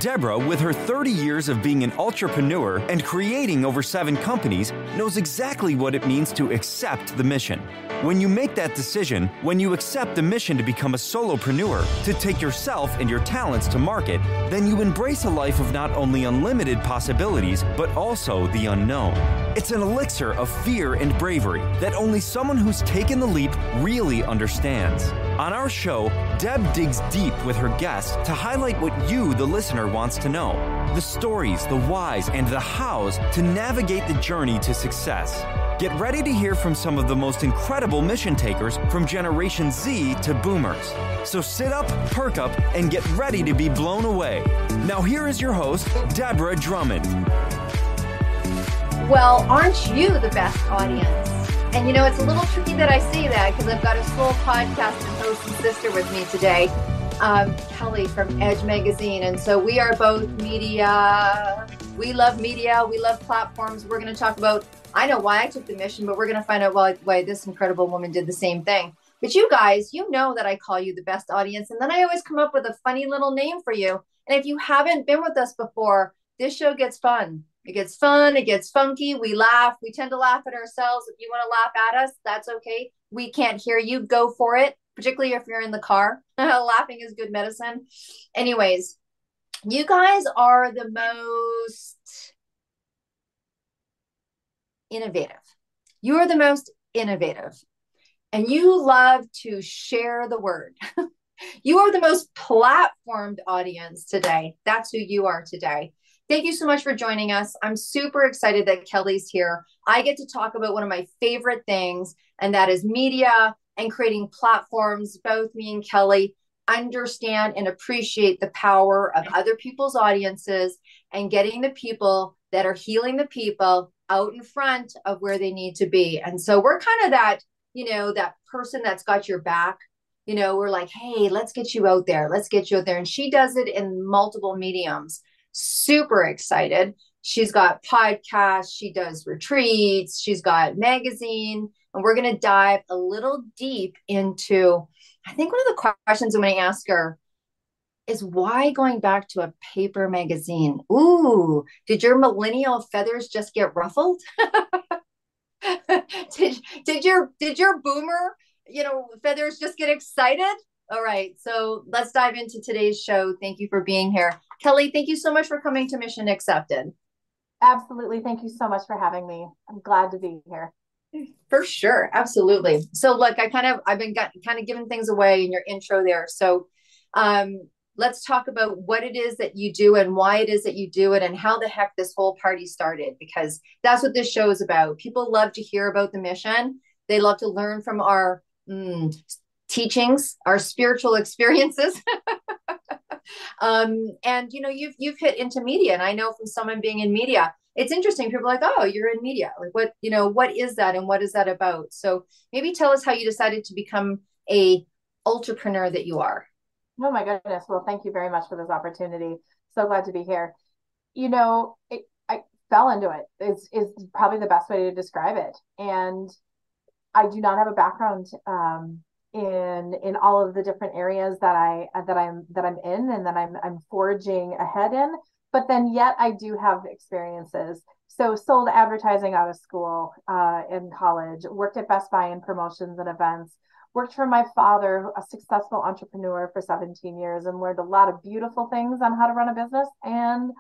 Deborah, with her 30 years of being an entrepreneur and creating over 7 companies, knows exactly what it means to accept the mission. When you make that decision, when you accept the mission to become a solopreneur, to take yourself and your talents to market, then you embrace a life of not only unlimited possibilities, but also the unknown. It's an elixir of fear and bravery that only someone who's taken the leap really understands. On our show, Deb digs deep with her guests to highlight what you, the listener, wants to know. The stories, the whys, and the hows to navigate the journey to success. Get ready to hear from some of the most incredible mission takers from Generation Z to Boomers. So sit up, perk up, and get ready to be blown away. Now here is your host, Deborah Drummond. Well, aren't you the best audience? And you know, it's a little tricky that I say that because I've got a soul podcast and host and sister with me today, Kelly from Edge Magazine. And so we are both media. We love media. We love platforms. We're going to talk about, I know why I took the mission, but we're going to find out why this incredible woman did the same thing. But you guys, you know that I call you the best audience. And then I always come up with a funny little name for you. And if you haven't been with us before, this show gets fun. It gets fun. It gets funky. We laugh. We tend to laugh at ourselves. If you want to laugh at us, that's okay. We can't hear you. Go for it, particularly if you're in the car. Laughing is good medicine. Anyways, you guys are the most innovative. You are the most innovative. And you love to share the word. You are the most platformed audience today. That's who you are today. Thank you so much for joining us. I'm super excited that Kelly's here. I get to talk about one of my favorite things, and that is media and creating platforms. Both me and Kelly understand and appreciate the power of other people's audiences and getting the people that are healing the people out in front of where they need to be. And so we're kind of that, you know, that person that's got your back. You know, we're like, hey, let's get you out there. Let's get you out there. And she does it in multiple mediums. Super excited. She's got podcasts. She does retreats. She's got magazine. And we're going to dive a little deep into, I think one of the questions I'm going to ask her is why going back to a paper magazine? Ooh, did your millennial feathers just get ruffled? did your boomer, feathers just get excited? All right. So let's dive into today's show. Thank you for being here. Kelly, thank you so much for coming to Mission Accepted. Absolutely. Thank you so much for having me. I'm glad to be here. For sure. Absolutely. So look, I've been kind of giving things away in your intro there. So let's talk about what it is that you do and why it is that you do it and how the heck this whole party started, because that's what this show is about. People love to hear about the mission. They love to learn from our teachings, our spiritual experiences. And you've hit into media, and I know from someone being in media, it's interesting. People are like, oh, you're in media. Like what is that? And what is that about? So maybe tell us how you decided to become a entrepreneur that you are. Oh my goodness. Well, thank you very much for this opportunity. So glad to be here. I fell into it is probably the best way to describe it. And I do not have a background, in all of the different areas that I'm in and that I'm forging ahead in, but then yet I do have experiences. So sold advertising out of school, in college, worked at Best Buy in promotions and events, worked for my father, a successful entrepreneur for 17 years, and learned a lot of beautiful things on how to run a business and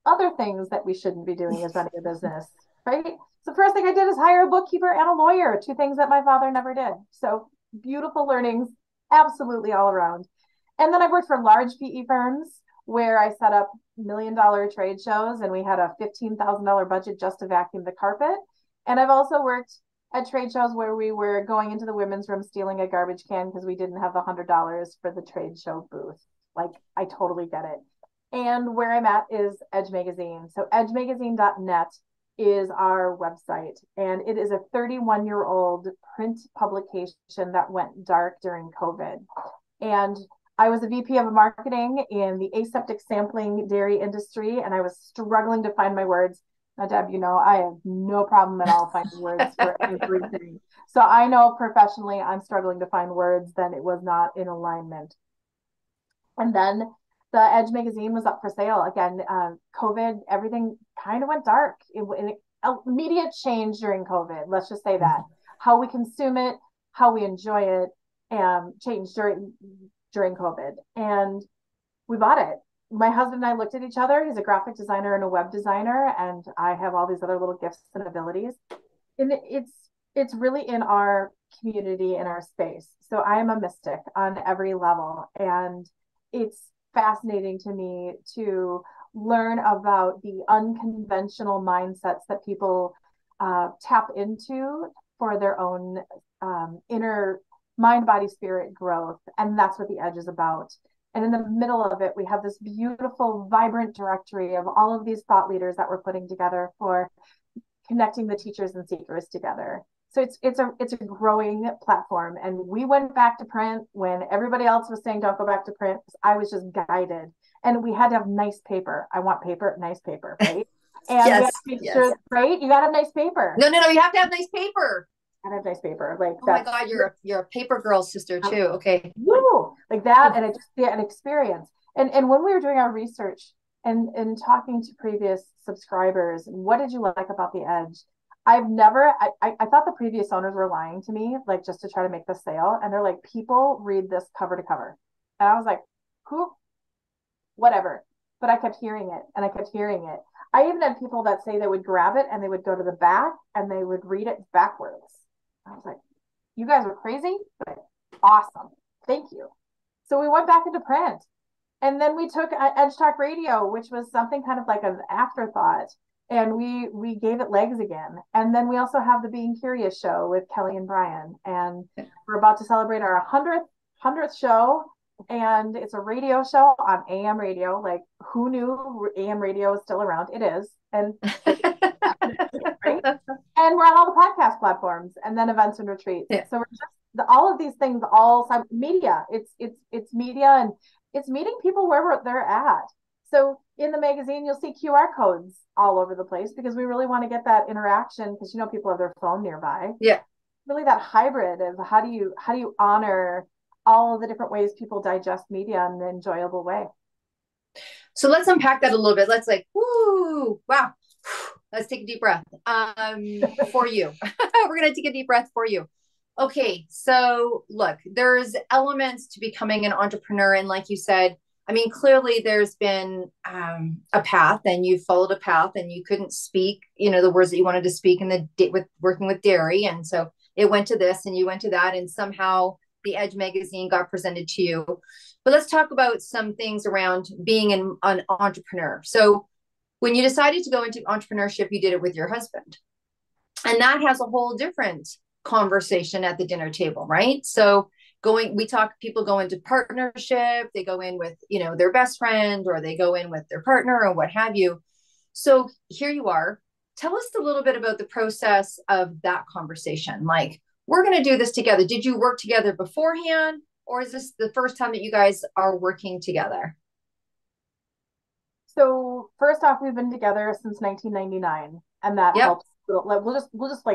other things that we shouldn't be doing as running a business, right? So first thing I did is hire a bookkeeper and a lawyer, 2 things that my father never did. So beautiful learnings, absolutely all around. And then I worked for large PE firms where I set up $1 million trade shows, and we had a $15,000 budget just to vacuum the carpet. And I've also worked at trade shows where we were going into the women's room, stealing a garbage can because we didn't have the $100 for the trade show booth. Like, I totally get it. And where I'm at is Edge Magazine. So edgemagazine.net is our website, and it is a 31-year-old print publication that went dark during COVID. And I was a VP of marketing in the aseptic sampling dairy industry, and I was struggling to find my words. Now, Deb, I have no problem at all finding words for everything. So I know professionally I'm struggling to find words, then it was not in alignment. And then the Edge magazine was up for sale again. COVID, everything kind of went dark. Media changed during COVID. Let's just say that how we consume it, how we enjoy it, changed during COVID, and we bought it. My husband and I looked at each other. He's a graphic designer and a web designer, and I have all these other little gifts and abilities. And it's really in our community, in our space. So I am a mystic on every level, and it's fascinating to me to learn about the unconventional mindsets that people tap into for their own inner mind, body, spirit growth. And that's what the Edge is about. And in the middle of it, we have this beautiful, vibrant directory of all of these thought leaders that we're putting together for connecting the teachers and seekers together. So it's a growing platform. And we went back to print when everybody else was saying don't go back to print. I was just guided. And we had to have nice paper. I want paper, nice paper, right? And Yes, we have to make sure, right? You gotta have nice paper. No, you have to have nice paper. I have nice paper. Like, oh my God, you're a paper girl sister too. Okay. Woo! Like that, and it just an experience. And when we were doing our research and talking to previous subscribers, what did you like about the Edge? I thought the previous owners were lying to me, like just to try to make the sale. And they're like, people read this cover to cover. And I was like, who? Whatever. But I kept hearing it and I kept hearing it. I even had people that say they would grab it and they would go to the back and they would read it backwards. I was like, you guys are crazy, but awesome. Thank you. So we went back into print. And then we took Edge Talk Radio, which was something kind of like an afterthought. And we gave it legs again. And then we also have the Being Curious show with Kelly and Brian. And we're about to celebrate our 100th show. And it's a radio show on AM radio. Like, who knew AM radio is still around? It is. And right? And we're on all the podcast platforms and then events and retreats. Yeah. So we're just all of these things, all media. It's media, and it's meeting people wherever they're at. So in the magazine, you'll see QR codes all over the place because we really want to get that interaction because people have their phone nearby. Yeah. Really that hybrid of how do you honor all of the different ways people digest media in an enjoyable way. So let's unpack that a little bit. Let's woo, wow. Let's take a deep breath for you. We're going to take a deep breath for you. Okay. So look, there's elements to becoming an entrepreneur. And like you said, I mean, clearly there's been a path and you followed a path and you couldn't speak, the words that you wanted to speak with working with dairy. And so it went to this and you went to that, and somehow the Edge magazine got presented to you. But let's talk about some things around being an entrepreneur. So when you decided to go into entrepreneurship, you did it with your husband. And that has a whole different conversation at the dinner table, right? So people go into partnership, they go in with, their best friend, or they go in with their partner or what have you. So here you are. Tell us a little bit about the process of that conversation. Like, we're going to do this together. Did you work together beforehand, or is this the first time that you guys are working together? So first off, we've been together since 1999, and that helps. We'll just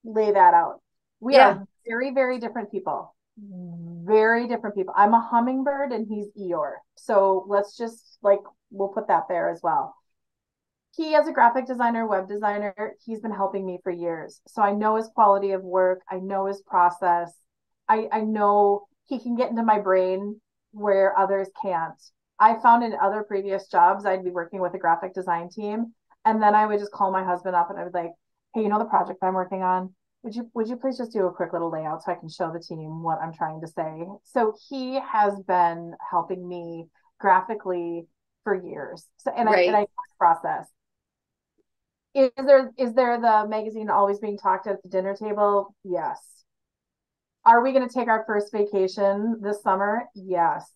lay that out. We are very, very different people. Very different people. I'm a hummingbird and he's Eeyore. So let's just we'll put that there as well. He, as a graphic designer, web designer, he's been helping me for years. So I know his quality of work. I know his process. I know he can get into my brain where others can't. I found in other previous jobs, I'd be working with a graphic design team. And then I would just call my husband up and I would hey, the project I'm working on, would you please just do a quick little layout so I can show the team what I'm trying to say? So he has been helping me graphically for years. So, and I process. Is there the magazine always being talked at the dinner table? Yes. Are we going to take our first vacation this summer? Yes.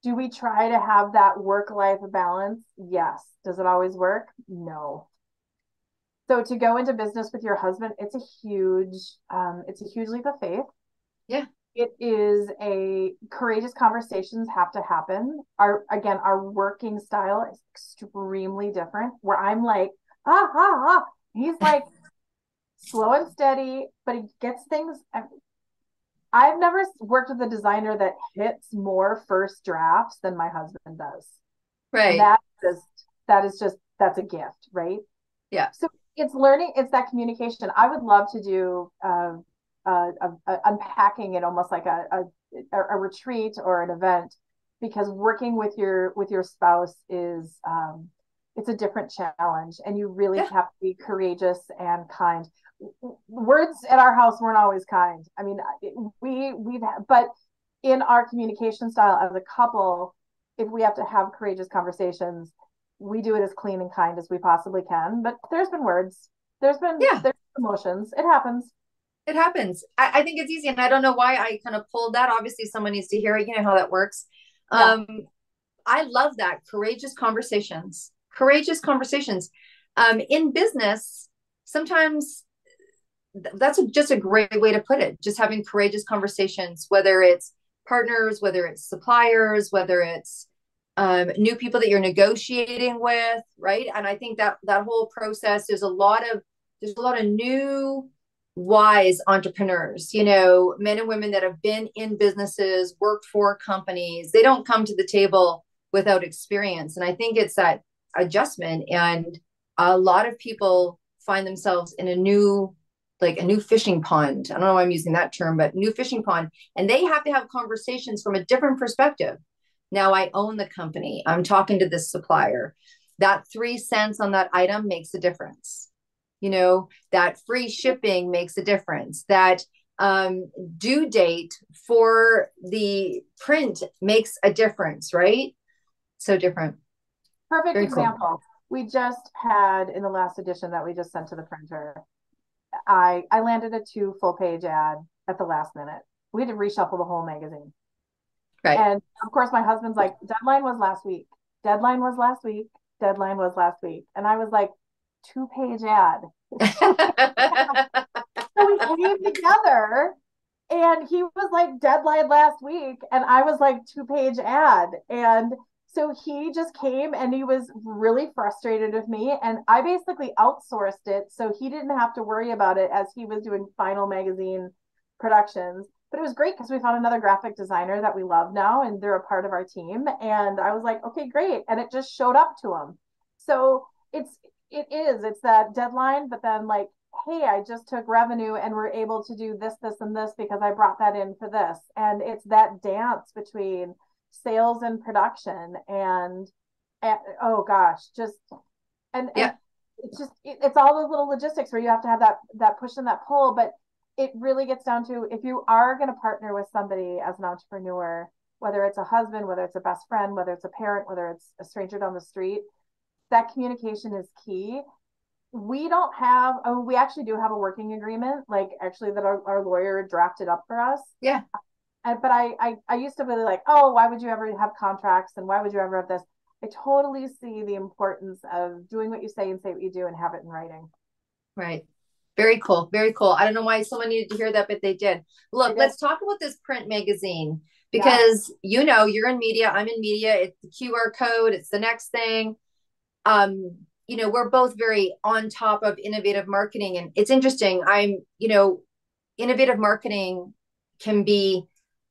Do we try to have that work-life balance? Yes. Does it always work? No. So to go into business with your husband, it's a huge leap of faith. Yeah. It is courageous conversations have to happen. Our working style is extremely different, where I'm like, he's like slow and steady, but he gets things. I've never worked with a designer that hits more first drafts than my husband does. And Right. that's a gift, right? Yeah. So it's learning, it's that communication. I would love to do unpacking it almost like a retreat or an event, because working with your spouse is it's a different challenge, and you really Yeah. have to be courageous and kind. Words at our house weren't always kind. I mean, but in our communication style as a couple, if we have to have courageous conversations, we do it as clean and kind as we possibly can. But there's been words, Yeah. there's emotions. It happens. It happens. I think it's easy. And I don't know why I kind of pulled that. Obviously, someone needs to hear it. You know how that works. Yeah. Um, I love that. Courageous conversations. Courageous conversations. In business, sometimes that's just a great way to put it. Just having courageous conversations, whether it's partners, whether it's suppliers, whether it's new people that you're negotiating with, right? And I think that that whole process, there's a lot of new wise entrepreneurs, you know, men and women that have been in businesses, worked for companies. They don't come to the table without experience. And I think it's that adjustment. And a lot of people find themselves in a new, like a new fishing pond. I don't know why I'm using that term, but new fishing pond. And they have to have conversations from a different perspective. Now I own the company. I'm talking to this supplier. That 3 cents on that item makes a difference. You know, that free shipping makes a difference. That due date for the print makes a difference, right? So different. Perfect Very cool. example. We just had in the last edition that we just sent to the printer. I landed a 2 full-page ad at the last minute. We had to reshuffle the whole magazine. Right. And of course, my husband's like, deadline was last week. Deadline was last week. Deadline was last week. And I was like, 2-page ad. So we came together, and he was like, deadline last week. And I was like, 2-page ad. And so he just came, and he was really frustrated with me. And I basically outsourced it, so he didn't have to worry about it as he was doing final magazine productions. But it was great because we found another graphic designer that we love now, and they're a part of our team. And I was like, okay, great. And it just showed up to him. So it's that deadline, but then like, hey, I just took revenue and we're able to do this, this, and this because I brought that in for this. And it's that dance between sales and production, and oh gosh, just and Yeah. it's all those little logistics where you have to have that push and that pull. But it really gets down to, if you are going to partner with somebody as an entrepreneur, whether it's a husband, whether it's a best friend, whether it's a parent, whether it's a stranger down the street, that communication is key. We don't have, oh, we actually do have a working agreement, like actually that our lawyer drafted up for us. Yeah. But I used to really like, oh, why would you ever have contracts, and why would you ever have this? I totally see the importance of doing what you say and say what you do and have it in writing. Right. Very cool. Very cool. I don't know why someone needed to hear that, but they did. Look, It is. let's talk about this print magazine Yeah. because you know you're in media, I'm in media. It's the QR code, it's the next thing. You know, we're both very on top of innovative marketing, and it's interesting. You know, innovative marketing can be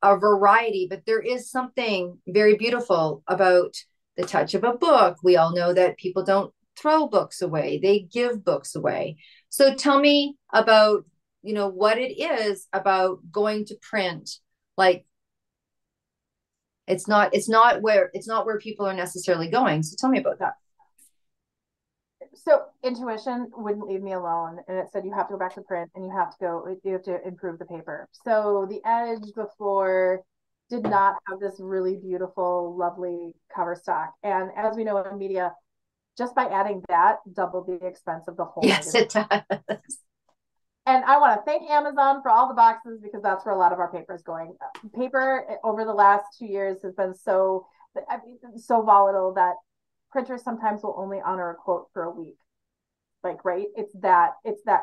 a variety, but there is something very beautiful about the touch of a book. We all know that people don't throw books away, they give books away. So tell me about, you know, what it is about going to print. Like it's not where people are necessarily going. So tell me about that. So intuition wouldn't leave me alone, and it said you have to go back to print, and you have to improve the paper. So the Edge before did not have this really beautiful, lovely cover stock. And as we know in media, just by adding that doubled the expense of the whole Yes, magazine. it does. And I want to thank Amazon for all the boxes, because that's where a lot of our paper is going. Paper over the last 2 years has been so volatile that printers sometimes will only honor a quote for a week. Like, right? It's that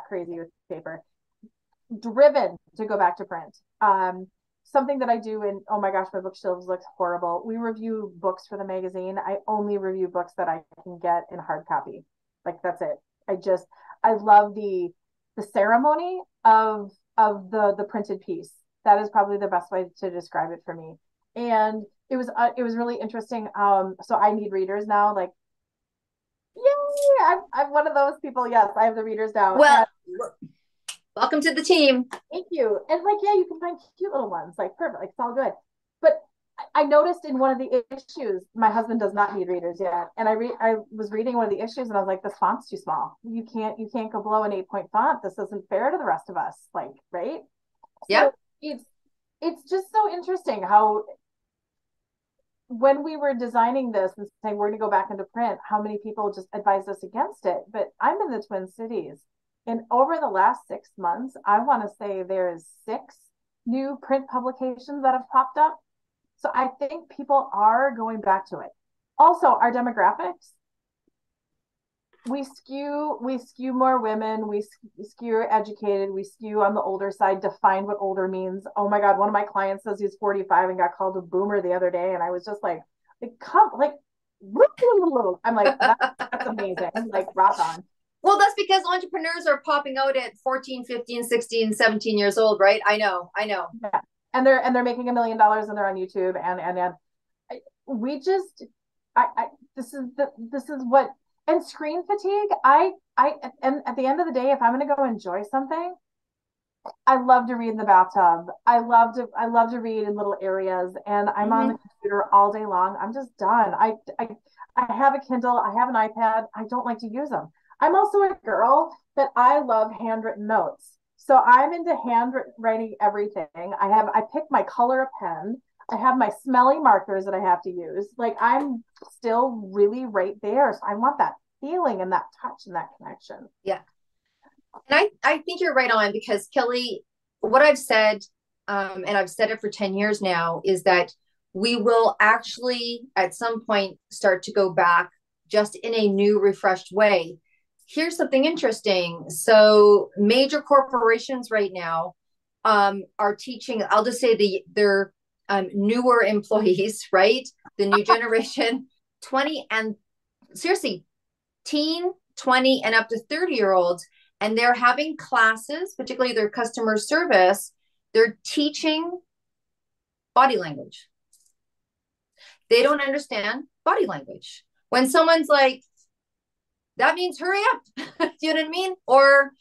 crazy with paper. Driven to go back to print. Something that I do, and oh my gosh, my bookshelves looks horrible. We review books for the magazine. I only review books that I can get in hard copy. Like, that's it. I love the ceremony of the printed piece. That is probably the best way to describe it for me. And it was really interesting. So I need readers now. Like, yay! I'm one of those people. Yes, I have the readers now. Well, And welcome to the team. thank you. And like, yeah, you can find cute little ones. Like, perfect. Like, it's all good. But I noticed in one of the issues, my husband does not need readers yet. And I was reading one of the issues and I was like, this font's too small. You can't go below an 8-point font. This isn't fair to the rest of us. Like, right? Yeah. So it's just so interesting how when we were designing this and saying we're going to go back into print, how many people just advised us against it. But I'm in the Twin Cities. And over the last 6 months, I want to say there's 6 new print publications that have popped up. So I think people are going back to it. Also, our demographics, we skew more women, we skew educated, we skew on the older side. Define what older means. Oh my God, one of my clients says he's 45 and got called a boomer the other day, and I was just like I'm like, that's amazing. Like, rock on. Well, that's because entrepreneurs are popping out at 14, 15, 16, 17 years old, right? I know. Yeah. And they're making $1 million and they're on YouTube and we just this is what. And screen fatigue, and at the end of the day, if I'm going to go enjoy something, I love to read in the bathtub. I love to read in little areas, and I'm on the computer all day long. I'm just done. I have a Kindle, I have an iPad. I don't like to use them. I'm also a girl that I love handwritten notes. So I'm into handwriting everything. I pick my color pen. I have my smelly markers that I have to use. Like, I'm still really right there. So I want that feeling and that touch and that connection. Yeah. And I think you're right on, because Kelly, what I've said, and I've said it for 10 years now, is that we will actually at some point start to go back just in a new, refreshed way. Here's something interesting. So major corporations right now are teaching, I'll just say they're newer employees, right? The new generation, 20 and seriously, teen, 20 and up to 30-year-olds. And they're having classes, particularly their customer service. They're teaching body language. They don't understand body language. When someone's like, that means hurry up. You know what I mean? Or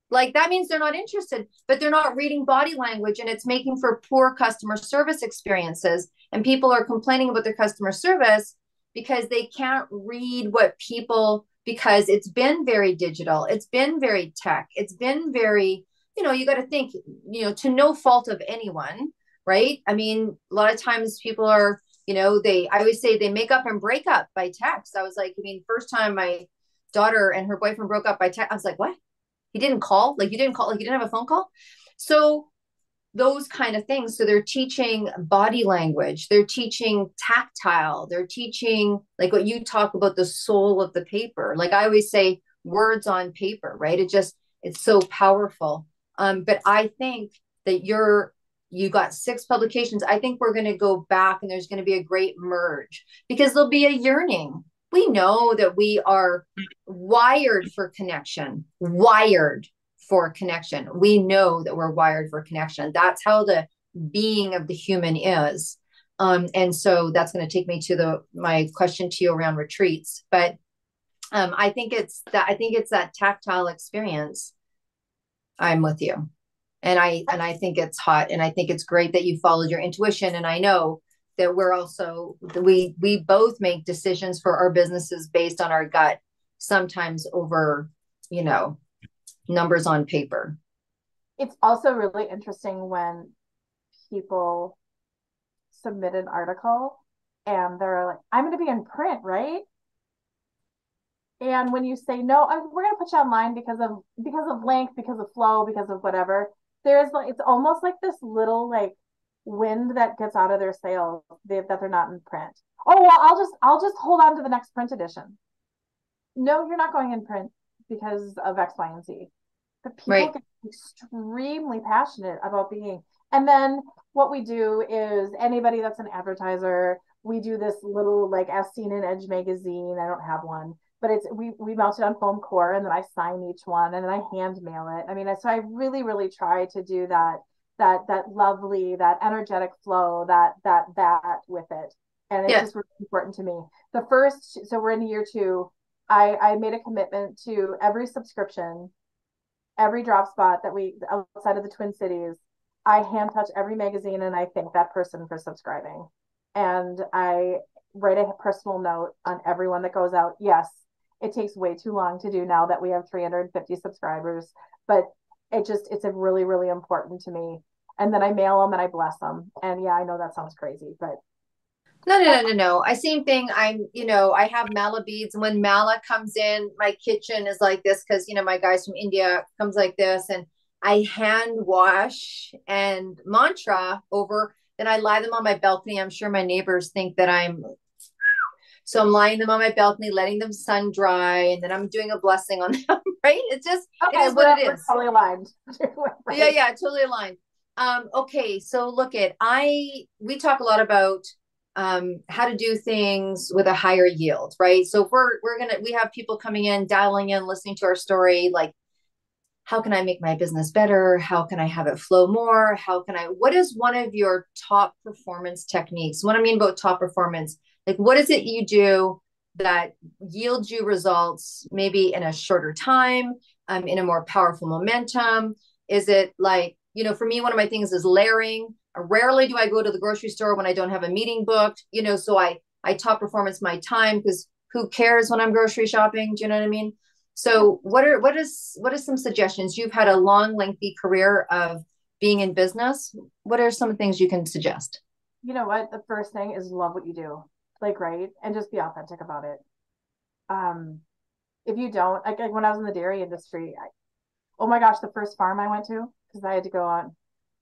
like, that means they're not interested, but they're not reading body language, and it's making for poor customer service experiences. And people are complaining about their customer service because they can't read what people, because it's been very digital. It's been very tech. It's been very, you got to think, to no fault of anyone, right? I mean, a lot of times people are, I always say they make up and break up by text. I was like, first time my daughter and her boyfriend broke up by text, I was like, what? He didn't call? Like, you didn't call? Like, you didn't have a phone call? So those kind of things. So they're teaching body language. They're teaching tactile. They're teaching, like, what you talk about, the soul of the paper. Like I always say, words on paper, right? It's so powerful. But I think that you got 6 publications. I think we're going to go back and there's going to be a great merge, because there'll be a yearning. We know that we are wired for connection, We know that we're wired for connection. That's how the being of the human is. And so that's going to take me to my question to you around retreats. But I think it's that tactile experience. I'm with you. And I think it's hot, and I think it's great that you followed your intuition. And I know that we both make decisions for our businesses based on our gut, sometimes over, numbers on paper. It's also really interesting when people submit an article and they're like, I'm going to be in print, right? And when you say, no, we're going to put you online because of length, because of flow, because of whatever, it's almost like this little like wind that gets out of their sails that they're not in print. Oh, well, I'll just hold on to the next print edition. No, you're not going in print because of X, Y, and Z. But people get extremely passionate about being. And then what we do is, anybody that's an advertiser, we do this little, like, as seen in Edge magazine. I don't have one, but we mount it on foam core, and then I sign each one, and then I hand mail it. I mean, so I really, really try to do that lovely, that energetic flow, that with it. And it's Yeah. just really important to me. So we're in year 2. I made a commitment to every subscription, every drop spot that we outside of the Twin Cities. I hand touch every magazine and I thank that person for subscribing. And I write a personal note on everyone that goes out. Yes, it takes way too long to do now that we have 350 subscribers, but it's a really, really important to me. And then I mail them and I bless them. And yeah, I know that sounds crazy, but No. I same thing. I have mala beads. And when mala comes in, my kitchen is like this because, my guys from India comes like this. And I hand wash and mantra over. Then I lie them on my balcony. I'm sure my neighbors think that so I'm lying them on my balcony, letting them sun dry. And then I'm doing a blessing on them, right? It okay, is what it we're is. totally aligned. Right? Yeah, totally aligned. Okay. So look we talk a lot about how to do things with a higher yield, right? So if we have people coming in, dialing in, listening to our story, like, how can I make my business better? How can I have it flow more? What is one of your top performance techniques? What I mean about top performance, like, what is it you do that yields you results, maybe in a shorter time, in a more powerful momentum? Is it like, for me, one of my things is layering. Rarely do I go to the grocery store when I don't have a meeting booked, so I top performance my time because who cares when I'm grocery shopping? Do you know what I mean? So what is some suggestions? You've had a long, lengthy career of being in business. What are some things you can suggest? You know what? The first thing is love what you do, like, right? And just be authentic about it. If you don't, like when I was in the dairy industry, oh my gosh, the first farm I went to, because I had to go on,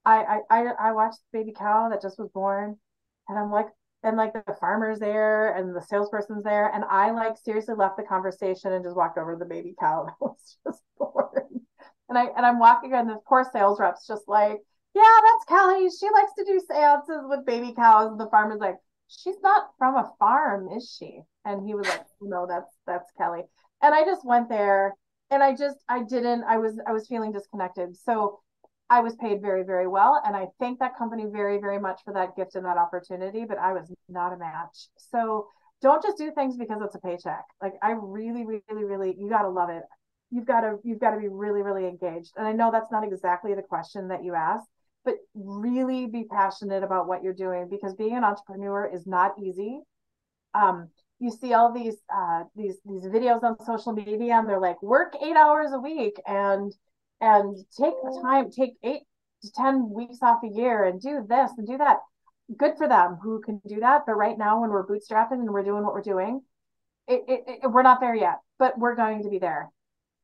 I watched the baby cow that just was born, and I'm like, and like the farmer's there and the salesperson's there, and I like seriously left the conversation and just walked over to the baby cow that was just born. And I'm walking, and this poor sales rep's just like, yeah, that's Kelly. She likes to do seances with baby cows. And the farmer's like, she's not from a farm, is she? And he was like, no, that's Kelly. And I just went there, and I was feeling disconnected. So I was paid very, very well. And I thank that company very, very much for that gift and that opportunity, but I was not a match. So don't just do things because it's a paycheck. Like, I really, really, really, you got to love it. You've got to be really, really engaged. And I know that's not exactly the question that you asked, but really be passionate about what you're doing, because being an entrepreneur is not easy. You see all these videos on social media, and they're like, work 8 hours a week and take 8 to 10 weeks off a year and do this and do that. Good for them who can do that. But right now, when we're bootstrapping and we're doing what we're doing, we're not there yet, but we're going to be there.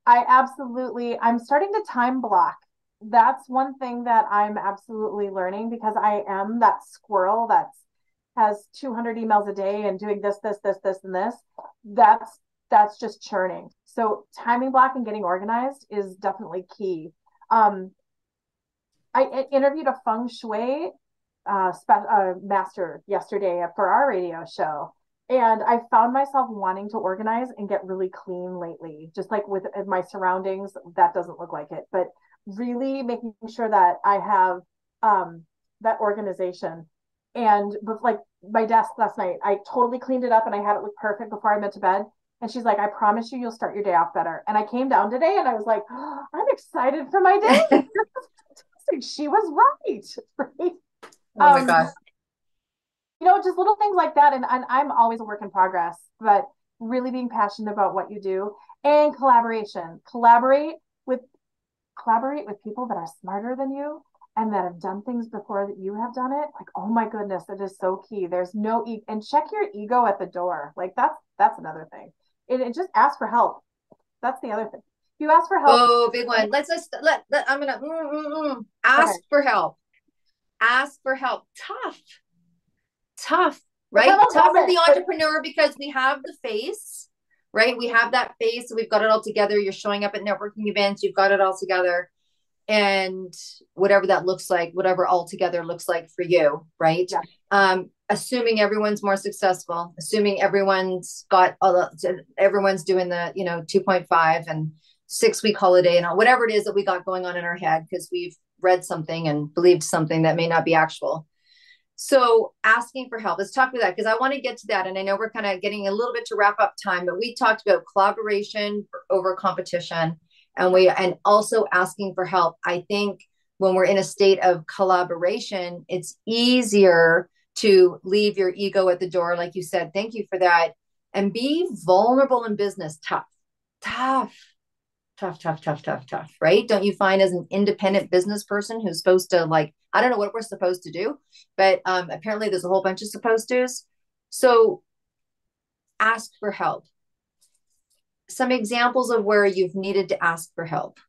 I'm starting to time block. That's one thing that I'm absolutely learning, because I am that squirrel that has 200 emails a day and doing this, and this. That's just churning. So timing block and getting organized is definitely key. I interviewed a feng shui master yesterday for our radio show. And I found myself wanting to organize and get really clean lately, just like with my surroundings. That doesn't look like it, but really making sure that I have that organization. And but like my desk last night, I totally cleaned it up and I had it look perfect before I went to bed. And she's like, I promise you'll start your day off better. And I came down today and I was like, oh, I'm excited for my day. She was right. Right. Oh my gosh. Just little things like that. And I'm always a work in progress, but really being passionate about what you do, and collaboration. Collaborate with people that are smarter than you and that have done things before that you have done it. Like, oh my goodness, that is so key. There's no and check your ego at the door. Like, that's another thing. And just ask for help. That's the other thing. You ask for help. Oh, big one. Let's just I'm gonna ask for help. Ask for help. Tough, right? Tough for the entrepreneur, because we have the face, right? We have that face. So we've got it all together. You're showing up at networking events. You've got it all together. And whatever that looks like, whatever all together looks like for you, right? Yeah. assuming everyone's more successful, assuming everyone's doing the, 2.5 and 6 week holiday and all, whatever it is that we got going on in our head, because we've read something and believed something that may not be actual. So asking for help, let's talk about that, because I want to get to that. And I know we're kind of getting a little bit to wrap up time, but we talked about collaboration over competition, and also asking for help. I think when we're in a state of collaboration, it's easier to leave your ego at the door, like you said. Thank you for that. And be vulnerable in business. Tough, right? Don't you find, as an independent business person who's supposed to, like, I don't know what we're supposed to do, but apparently there's a whole bunch of supposed to's. So ask for help. Some examples of where you've needed to ask for help.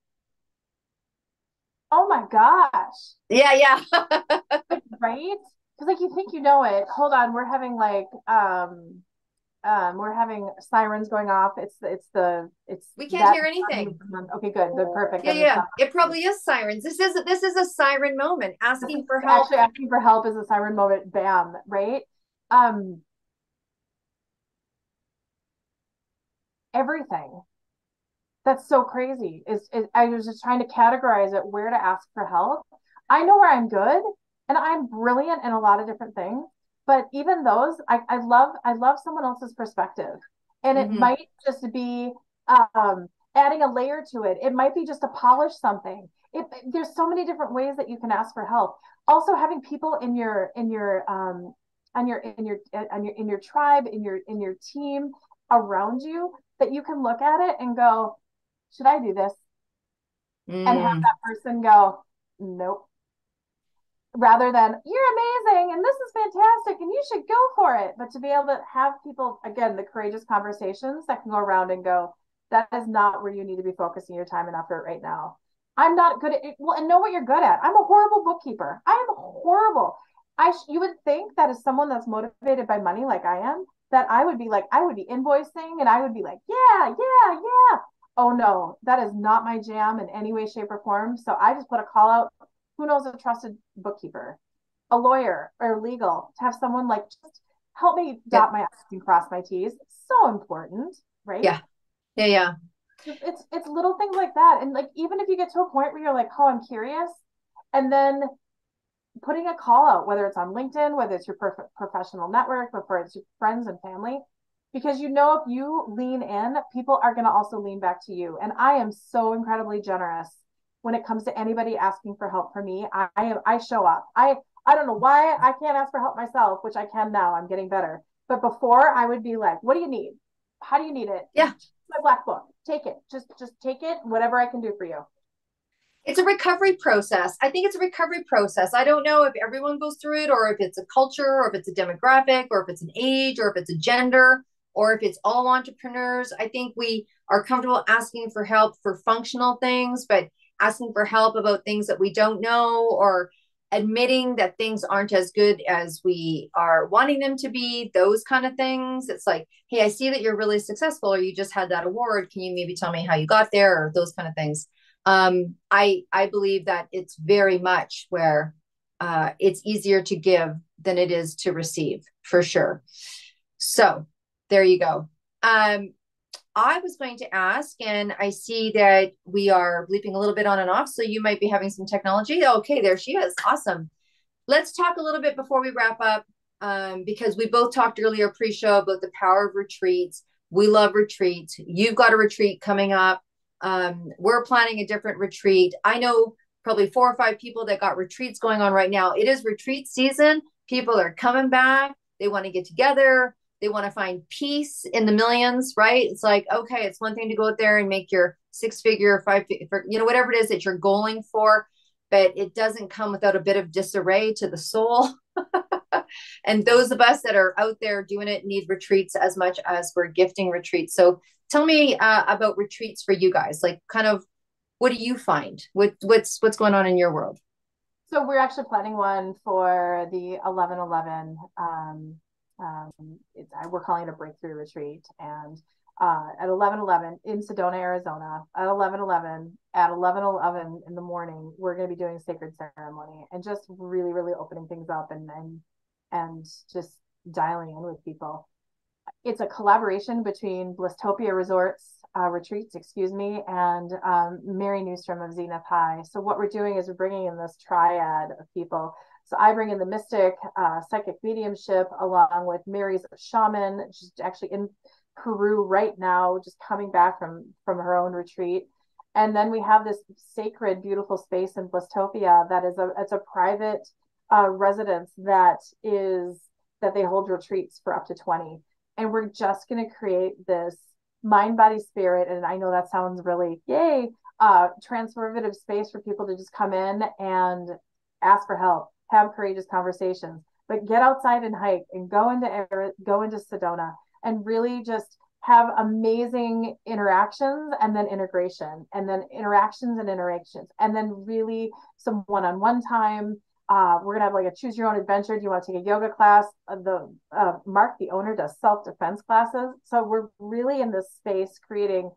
Oh my gosh. Yeah. Right? Because like you think you know it. Hold on, we're having sirens going off. We can't hear anything. Okay, good. Good, perfect. Yeah. It probably is sirens. This is a siren moment. Asking for help. Actually, asking for help is a siren moment. Bam, right? Everything. That's so crazy. Is I was just trying to categorize it, where to ask for help. I know where I'm good, and I'm brilliant in a lot of different things. But even those, I love someone else's perspective, and it might just be adding a layer to it. It might be just to polish something. There's so many different ways that you can ask for help. Also, having people in your tribe, in your team around you, that you can look at it and go, should I do this? And have that person go, nope. Rather than, you're amazing and this is fantastic and you should go for it. But to be able to have people, again, the courageous conversations that can go around and go, that is not where you need to be focusing your time and effort right now. I'm not good at it. Well, and know what you're good at. I'm a horrible bookkeeper. I am horrible. You would think that as someone that's motivated by money like I am, that I would be invoicing and I would be like, yeah. Oh no, that is not my jam in any way, shape, or form. So I just put a call out. Who knows a trusted bookkeeper, a lawyer, or legal, to have someone like, just help me dot my I's and cross my T's. So important, right? Yeah. It's little things like that. And like, even if you get to a point where you're like, oh, I'm curious, and then putting a call out, whether it's on LinkedIn, whether it's your professional network, whether it's your friends and family, because if you lean in, people are going to also lean back to you. And I am so incredibly generous when it comes to anybody asking for help from me. I show up. I don't know why I can't ask for help myself, which I can now. I'm getting better. But before, I would be like, what do you need? How do you need it? Yeah. My black book. Take it. Just take it. Whatever I can do for you. It's a recovery process. I think it's a recovery process. I don't know if everyone goes through it, or if it's a culture, or if it's a demographic, or if it's an age, or if it's a gender, or if it's all entrepreneurs. I think we are comfortable asking for help for functional things, but asking for help about things that we don't know, or admitting that things aren't as good as we are wanting them to be, those kind of things. It's like, hey, I see that you're really successful, or you just had that award. Can you maybe tell me how you got there, or those kind of things. I believe that it's very much where it's easier to give than it is to receive, for sure. So there you go. I was going to ask, and I see that we are bleeping a little bit on and off, so you might be having some technology. Okay, there she is. Awesome. Let's talk a little bit before we wrap up, because we both talked earlier pre-show about the power of retreats. We love retreats. You've got a retreat coming up. We're planning a different retreat. I know probably 4 or 5 people that got retreats going on right now. It is retreat season. People are coming back. They want to get together. They want to find peace in the millions, right? It's like, okay, it's one thing to go out there and make your 6-figure, 5-figure, whatever it is that you're going for, but it doesn't come without a bit of disarray to the soul. And those of us that are out there doing it need retreats as much as we're gifting retreats. So tell me about retreats for you guys. Like, kind of, what do you find? What's going on in your world? So we're actually planning one for the 11/11. We're calling it a breakthrough retreat, and at 11/11 in Sedona, Arizona, at 11/11 in the morning, we're going to be doing a sacred ceremony and just really, really opening things up and and just dialing in with people. It's a collaboration between Blisstopia Retreats, and Mary Newstrom of Zenith High. So what we're doing is we're bringing in this triad of people. So I bring in the mystic, psychic mediumship, along with Mary's shaman. She's actually in Peru right now, just coming back from her own retreat. And then we have this sacred, beautiful space in Blisstopia that is it's a private residence that they hold retreats for up to 20. And we're just going to create this mind, body, spirit. And I know that sounds really yay, transformative space for people to just come in and ask for help, have courageous conversations, but get outside and hike and go into Sedona and really just have amazing interactions, and then integration, and then interactions and interactions, and then really some one-on-one time. We're gonna have like a choose your own adventure. Do you want to take a yoga class? Mark, the owner, does self-defense classes. So we're really in this space creating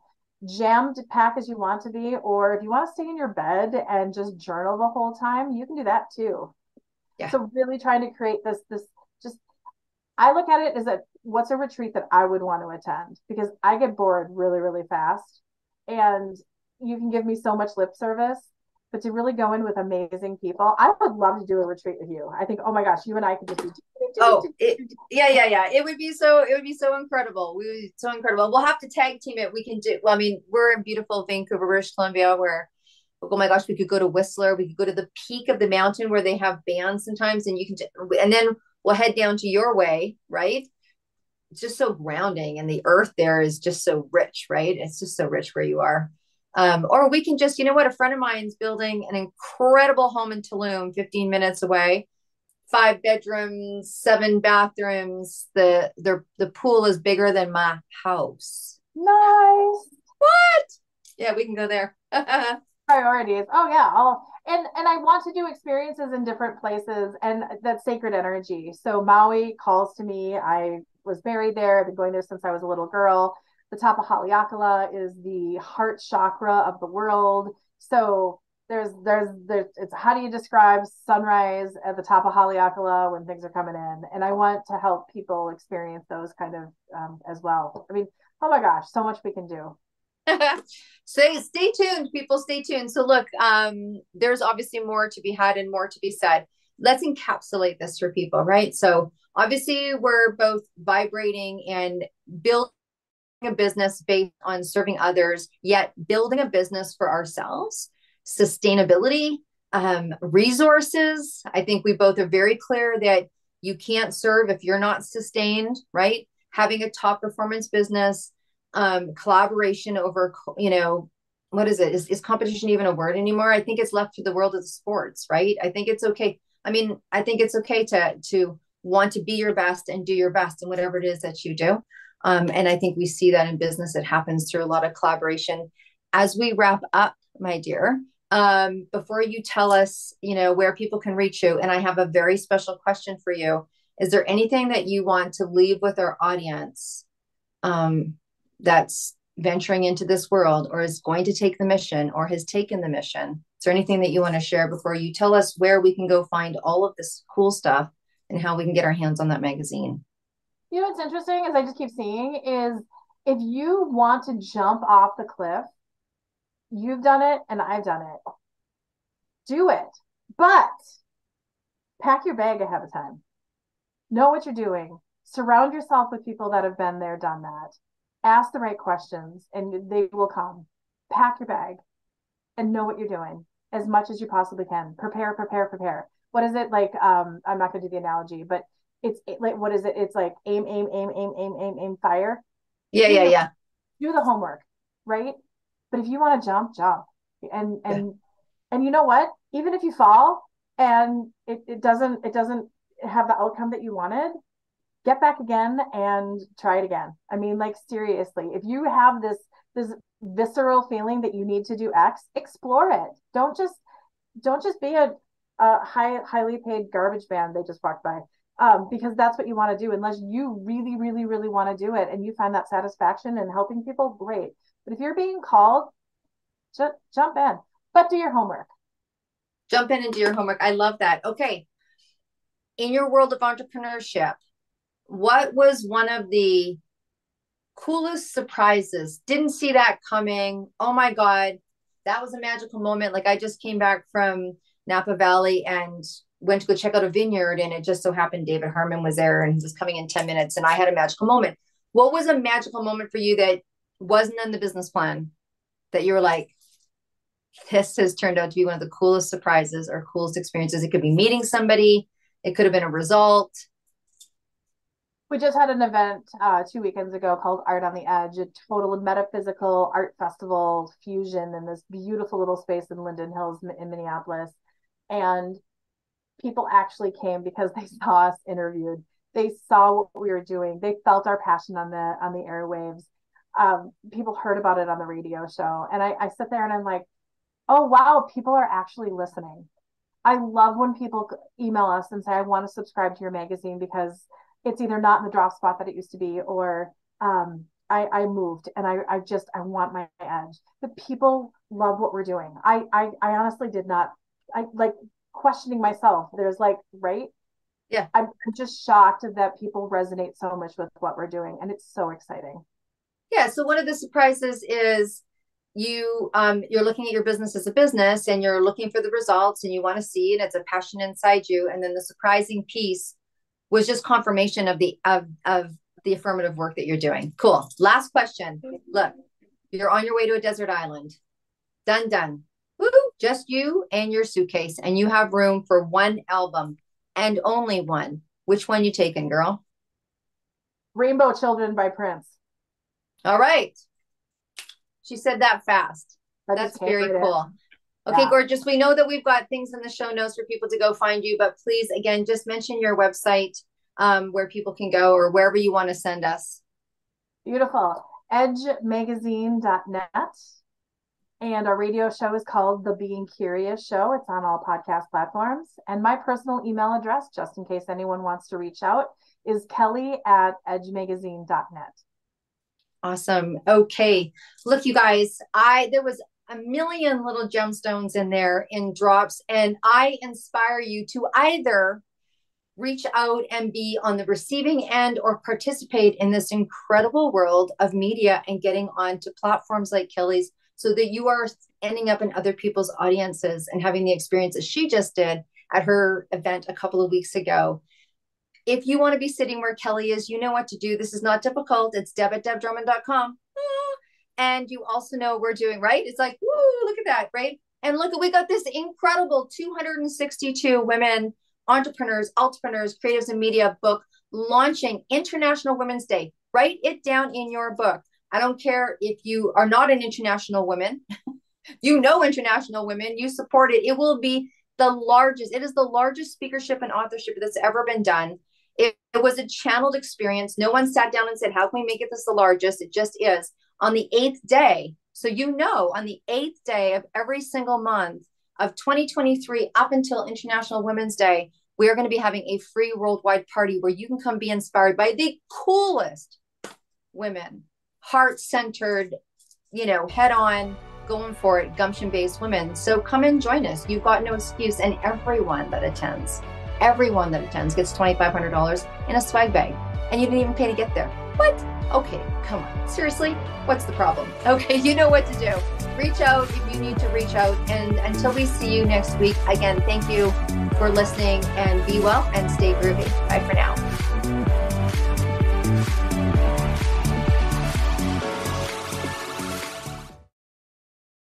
jammed pack as you want to be, or if you want to stay in your bed and just journal the whole time, you can do that too. Yeah. So really trying to create this just, I look at it as what's a retreat that I would want to attend, because I get bored really, really fast, and you can give me so much lip service, but to really go in with amazing people, I would love to do a retreat with you. I think, oh my gosh, you and I could just yeah. It would be so incredible. So incredible. We'll have to tag team it. We can do, well, I mean, we're in beautiful Vancouver, British Columbia, where, oh my gosh, we could go to Whistler. We could go to the peak of the mountain where they have bands sometimes, and and then we'll head down to your way, right? It's just so grounding, and the earth there is just so rich, right? It's just so rich where you are. Or we can just, a friend of mine's building an incredible home in Tulum, 15 minutes away, 5 bedrooms, 7 bathrooms. The pool is bigger than my house. Nice. What? Yeah, we can go there. Priorities. Oh yeah. And I want to do experiences in different places, and that sacred energy. So Maui calls to me. I was buried there. I've been going there since I was a little girl. The top of Haleakala is the heart chakra of the world. So there's it's, how do you describe sunrise at the top of Haleakala when things are coming in? And I want to help people experience those kind of as well. I mean, oh my gosh, so much we can do. Stay tuned, people. Stay tuned. So look, there's obviously more to be had and more to be said. Let's encapsulate this for people, right? So obviously we're both vibrating and building a business based on serving others, yet building a business for ourselves, sustainability, resources. I think we both are very clear that you can't serve if you're not sustained, right? Having a top performance business, collaboration over, what is it? Is competition even a word anymore? I think it's left to the world of the sports, right? I think it's okay. I mean, I think it's okay to want to be your best and do your best in whatever it is that you do. And I think we see that in business. It happens through a lot of collaboration. As we wrap up, my dear, before you tell us, where people can reach you, and I have a very special question for you. Is there anything that you want to leave with our audience that's venturing into this world, or is going to take the mission, or has taken the mission? Is there anything that you want to share before you tell us where we can go find all of this cool stuff and how we can get our hands on that magazine? What's interesting, as I just keep seeing, is if you want to jump off the cliff, you've done it and I've done it. Do it. But pack your bag ahead of time. Know what you're doing. Surround yourself with people that have been there, done that. Ask the right questions and they will come. Pack your bag and know what you're doing as much as you possibly can. Prepare. What is it like? I'm not going to do the analogy, but it's like, what is it? It's like aim, fire. Yeah. Do the homework, right? But if you want to jump. And you know what? Even if you fall and it doesn't have the outcome that you wanted, get back again and try it again. I mean, like, seriously, if you have this visceral feeling that you need to do X, explore it. Don't just be a highly paid garbage band they just walked by. Because that's what you want to do, unless you really, really, really want to do it and you find that satisfaction in helping people, great. But if you're being called, just jump in, but do your homework. Jump in and do your homework. I love that. Okay. in your world of entrepreneurship, what was one of the coolest surprises? Didn't see that coming. Oh my God, that was a magical moment. Like I just came back from Napa Valley and went to go check out a vineyard, and it just so happened David Herman was there and he was coming in 10 minutes and I had a magical moment. What was a magical moment for you that wasn't in the business plan that you were like, this has turned out to be one of the coolest surprises or coolest experiences? It could be meeting somebody. It could have been a result. We just had an event 2 weekends ago called Art on the Edge, a total metaphysical art festival fusion in this beautiful little space in Linden Hills in Minneapolis. And people actually came because they saw us interviewed. They saw what we were doing. They felt our passion on the airwaves. People heard about it on the radio show. And I sit there and I'm like, oh, wow, people are actually listening. I love when people email us and say, I want to subscribe to your magazine because it's either not in the drop spot that it used to be, or I moved and I want my edge. But people love what we're doing. I honestly did not, I like questioning myself. There's like, right? Yeah. I'm just shocked that people resonate so much with what we're doing. And it's so exciting. Yeah. So one of the surprises is you're looking at your business as a business and you're looking for the results and you want to see it. It's a passion inside you. And then the surprising piece was just confirmation of the affirmative work that you're doing. Cool. Last question. Look, you're on your way to a desert island. Done. Woo! Just you and your suitcase, and you have room for one album and only one. Which one you taking, girl? Rainbow Children by Prince. All right. She said that fast. That's very cool. Okay, gorgeous. We know that we've got things in the show notes for people to go find you, but please, again, just mention your website, where people can go or wherever you want to send us. Beautiful. edgemagazine.net. And our radio show is called The Being Curious Show. It's on all podcast platforms. And my personal email address, just in case anyone wants to reach out, is kelly@edgemagazine.net. Awesome. Okay. Look, you guys, there was a million little gemstones in there in drops, and I inspire you to either reach out and be on the receiving end or participate in this incredible world of media and getting onto platforms like Kelly's, so that you are ending up in other people's audiences and having the experiences she just did at her event a couple of weeks ago. If you want to be sitting where Kelly is, you know what to do. This is not difficult. It's deb@debdrummond.com. And you also know we're doing, right? It's like, woo, look at that, right? And look, we got this incredible 262 women entrepreneurs, creatives, and media book launching International Women's Day. Write it down in your book. I don't care if you are not an international woman. You know international women. You support it. It will be the largest. It is the largest speakership and authorship that's ever been done. It was a channeled experience. No one sat down and said, how can we make it this the largest? It just is. On the 8th day, so you know, on the 8th day of every single month of 2023 up until International Women's Day, we are going to be having a free worldwide party where you can come be inspired by the coolest women, heart-centered, head-on, going for it, gumption-based women. So come and join us. You've got no excuse. And everyone that attends gets $2,500 in a swag bag. And you didn't even pay to get there. What? Okay, come on. Seriously? What's the problem? Okay, you know what to do. Reach out if you need to reach out. And until we see you next week, again, thank you for listening, and be well and stay groovy. Bye for now.